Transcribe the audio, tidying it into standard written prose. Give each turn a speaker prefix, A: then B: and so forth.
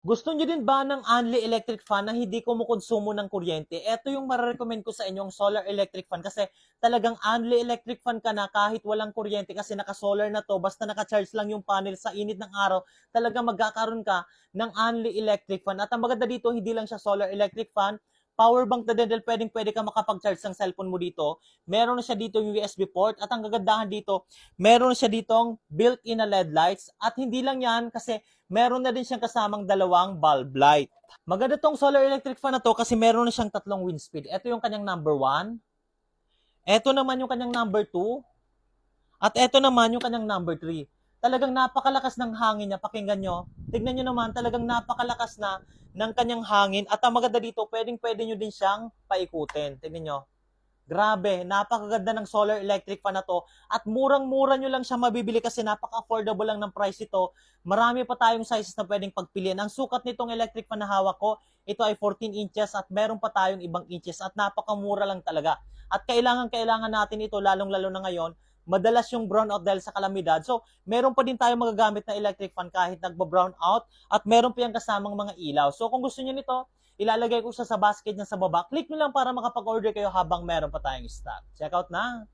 A: Gusto niyo din ba ng only electric fan na hindi kumukonsumo ng kuryente? Ito yung mare-recommend ko sa inyong solar electric fan kasi talagang only electric fan ka na kahit walang kuryente kasi naka-solar na to, basta naka-charge lang yung panel sa init ng araw, talagang magkakaroon ka ng only electric fan. At ang maganda dito, hindi lang siya solar electric fan, power bank na din dahil pwede ka makapag-charge ng cellphone mo dito. Meron na siya dito yung USB port at ang gagandahan dito, meron siya ditong built-in na LED lights at hindi lang yan kasi meron na din siyang kasamang dalawang bulb light. Maganda tong solar electric fan na to kasi meron na siyang tatlong wind speed. Ito yung kanyang number 1. Ito naman yung kanyang number 2. At ito naman yung kanyang number 3. Talagang napakalakas ng hangin niya. Pakinggan nyo. Tignan nyo naman, talagang napakalakas na ng kanyang hangin. At ang maganda dito, pwede nyo din siyang paikutin. Tignan nyo. Grabe, napakaganda ng solar electric fan na to at murang-mura nyo lang siya mabibili kasi napaka-affordable lang ng price ito. Marami pa tayong sizes na pwedeng pagpilian. Ang sukat nitong electric fan na hawak ko, ito ay 14 inches at meron pa tayong ibang inches at napakamura lang talaga. At kailangan natin ito lalong-lalo na ngayon, madalas yung brownout dahil sa kalamidad. So, meron pa din tayong magagamit na electric fan kahit nagba-brown out at meron pa yung kasamang mga ilaw. So, kung gusto niyo nito, ilalagay ko siya sa basket niya sa baba. Click nyo lang para makapag-order kayo habang meron pa tayong stock. Check out na!